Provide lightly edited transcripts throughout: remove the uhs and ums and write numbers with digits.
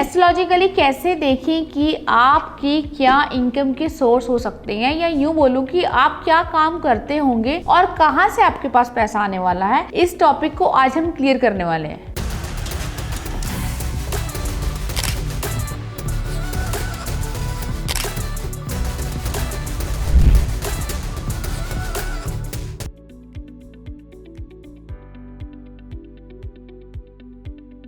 Astrologically कैसे देखें कि आपकी क्या इनकम के सोर्स हो सकते हैं, या यूं बोलूं कि आप क्या काम करते होंगे और कहां से आपके पास पैसा आने वाला है। इस टॉपिक को आज हम क्लियर करने वाले हैं।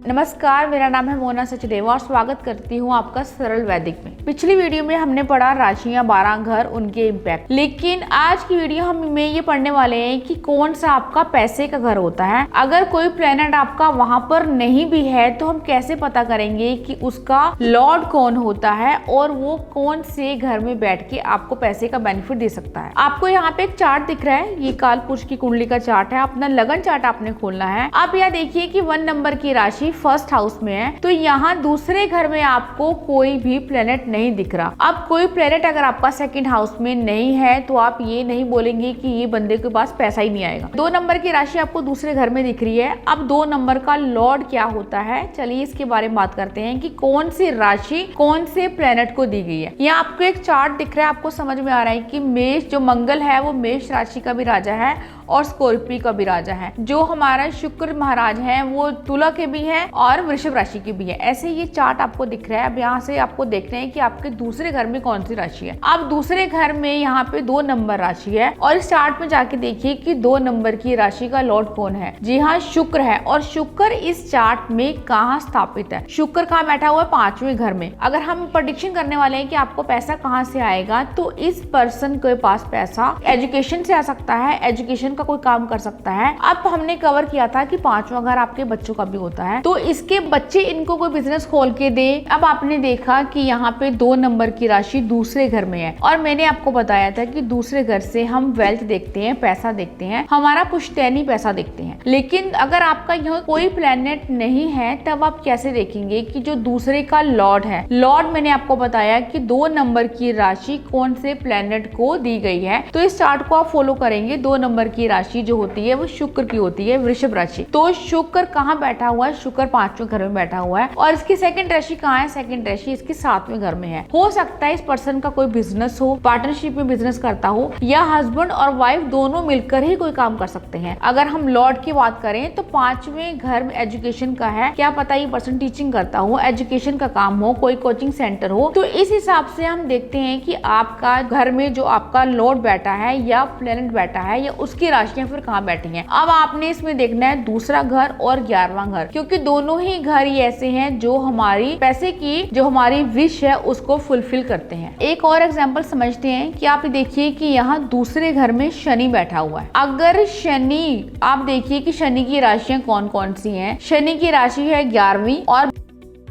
नमस्कार, मेरा नाम है मोना सचदेवा और स्वागत करती हूँ आपका सरल वैदिक में। पिछली वीडियो में हमने पढ़ा राशियां, 12 घर, उनके इम्पैक्ट। लेकिन आज की वीडियो हम ये पढ़ने वाले हैं कि कौन सा आपका पैसे का घर होता है। अगर कोई प्लेनेट आपका वहां पर नहीं भी है तो हम कैसे पता करेंगे कि उसका लॉर्ड कौन होता है और वो कौन से घर में बैठ के आपको पैसे का बेनिफिट दे सकता है। आपको यहाँ पे एक चार्ट दिख रहा है, ये कालपुरुष की कुंडली का चार्ट है। अपना लगन चार्ट आपने खोलना है। आप यहाँ देखिए कि 1 नंबर की राशि फर्स्ट हाउस में है, तो यहाँ दूसरे घर में आपको कोई भी प्लेनेट नहीं दिख रहा। अब कोई प्लेनेट अगर आपका सेकंड हाउस में नहीं है तो आप ये नहीं बोलेंगे कि ये बंदे के पास पैसा ही नहीं आएगा। 2 नंबर की राशि आपको दूसरे घर में दिख रही है। अब 2 नंबर का लॉर्ड क्या होता है, चलिए इसके बारे में बात करते हैं कि कौन सी राशि कौन से प्लेनेट को दी गई है। यहाँ आपको एक चार्ट दिख रहा है, आपको समझ में आ रहा है कि मेष, जो मंगल है वो मेष राशि का भी राजा है और स्कॉर्पियो का भी राजा है। जो हमारा शुक्र महाराज है वो तुला के भी है और वृषभ राशि की भी है। ऐसे ये चार्ट आपको दिख रहा है। अब यहाँ से आपको देखना है कि आपके दूसरे घर में कौन सी राशि है। अब दूसरे घर में यहाँ पे 2 नंबर राशि है और इस चार्ट में जाके देखिए कि 2 नंबर की राशि का लॉर्ड कौन है। जी हाँ, शुक्र है। और शुक्र इस चार्ट में कहाँ स्थापित है, शुक्र कहाँ बैठा हुआ है, 5वें घर में। अगर हम प्रेडिक्शन करने वाले हैं कि आपको पैसा कहाँ से आएगा, तो इस पर्सन के पास पैसा एजुकेशन से आ सकता है, एजुकेशन कोई काम कर सकता है। अब हमने कवर किया था कि 5वां घर आपके बच्चों का भी होता है, तो इसके बच्चे इनको कोई बिजनेस खोल के दे। अब आपने देखा कि यहाँ पे 2 नंबर की राशि दूसरे घर में है और मैंने आपको बताया था कि दूसरे घर से हम वेल्थ देखते हैं, पैसा देखते हैं, हमारा पुश्तैनी पैसा देखते हैं। लेकिन अगर आपका यहाँ कोई प्लेनेट नहीं है तब आप कैसे देखेंगे कि जो दूसरे का लॉर्ड है। लॉर्ड मैंने आपको बताया कि 2 नंबर की राशि कौन से प्लेनेट को दी गई है। तो इस चार्ट को आप फॉलो करेंगे। 2 नंबर की राशि जो होती है वो शुक्र की होती है, वृषभ राशि। तो शुक्र कहाँ बैठा हुआ है, शुक्र 5वें घर में बैठा हुआ है और इसकी सेकंड राशि कहाँ है, सेकंड राशि इसकी 7वें घर में है। हो सकता है इस पर्सन का कोई बिजनेस हो, पार्टनरशिप में बिजनेस करता हो, या हस्बैंड और वाइफ दोनों मिलकर ही कोई काम कर सकते हैं। अगर हम लॉर्ड की बात करें तो 5वें घर में एजुकेशन का है। क्या पता ये पर्सन टीचिंग करता हो, एजुकेशन का काम हो, कोई कोचिंग सेंटर हो। तो इस हिसाब से हम देखते हैं कि आपका घर में जो आपका लॉर्ड बैठा है या प्लेनेट बैठा है या उसकी राशियां फिर कहाँ बैठी हैं। अब आपने इसमें देखना है दूसरा घर और 11वां घर, क्योंकि दोनों ही घर ही ऐसे हैं जो हमारी पैसे की जो हमारी विश है उसको फुलफिल करते हैं। एक और एग्जांपल समझते हैं कि आप देखिए कि यहाँ दूसरे घर में शनि बैठा हुआ है। अगर शनि, आप देखिए कि शनि की राशियां कौन कौन सी हैं। शनि की राशि है 11वीं और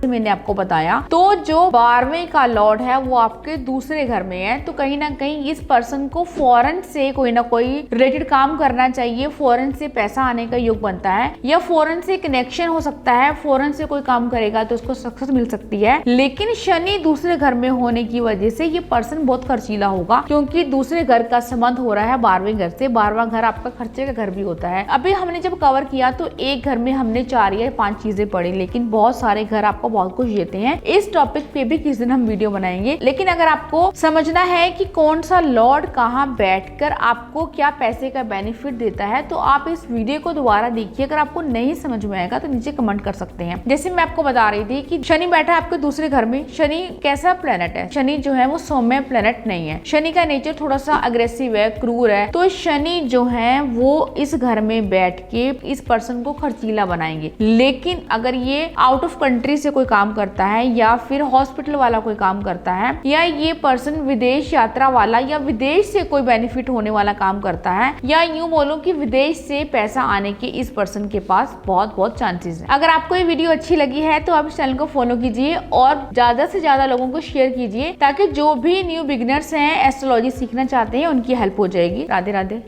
मैंने आपको बताया, तो जो 12वें का लॉर्ड है वो आपके दूसरे घर में है। तो कहीं ना कहीं इस पर्सन को फॉरेन से कोई ना कोई रिलेटेड काम करना चाहिए, फॉरेन से पैसा आने का योग बनता है या फॉरेन से कनेक्शन हो सकता है। फॉरेन से कोई काम करेगा तो उसको सक्सेस मिल सकती है। लेकिन शनि दूसरे घर में होने की वजह से ये पर्सन बहुत खर्चीला होगा, क्योंकि दूसरे घर का संबंध हो रहा है 12वें घर से। 12वां घर आपका खर्चे का घर भी होता है। अभी हमने जब कवर किया तो एक घर में हमने 4 या 5 चीजें पढ़ी, लेकिन बहुत सारे घर आपको बहुत कुछ देते हैं। इस टॉपिक पे भी किसी दिन हम वीडियो बनाएंगे। लेकिन अगर आपको समझना है कि कौन सा लॉर्ड कहाँ बैठकर आपको क्या पैसे का बेनिफिट देता है, तो आप इस वीडियो को दोबारा देखिए। अगर आपको नहीं समझ में आएगा तो नीचे कमेंट कर सकते हैं। जैसे मैं आपको बता रही थी कि शनि बैठा है आपके दूसरे घर में। शनि कैसा प्लेनेट है, शनि जो है वो सौम्य प्लेनेट नहीं है। शनि का नेचर थोड़ा सा अग्रेसिव है, क्रूर है। तो शनि जो है वो इस घर में बैठ के इस पर्सन को खर्चीला बनाएंगे। लेकिन अगर ये आउट ऑफ कंट्री से कोई काम करता है या फिर हॉस्पिटल वाला कोई काम करता है या ये पर्सन विदेश यात्रा वाला या विदेश से कोई बेनिफिट होने वाला काम करता है या यूं बोलो कि विदेश से पैसा आने के इस पर्सन के पास बहुत चांसेस है। अगर आपको ये वीडियो अच्छी लगी है तो आप इस चैनल को फॉलो कीजिए और ज्यादा से ज्यादा लोगों को शेयर कीजिए, ताकि जो भी न्यू बिगिनर्स हैं एस्ट्रोलॉजी सीखना चाहते हैं उनकी हेल्प हो जाएगी। राधे राधे।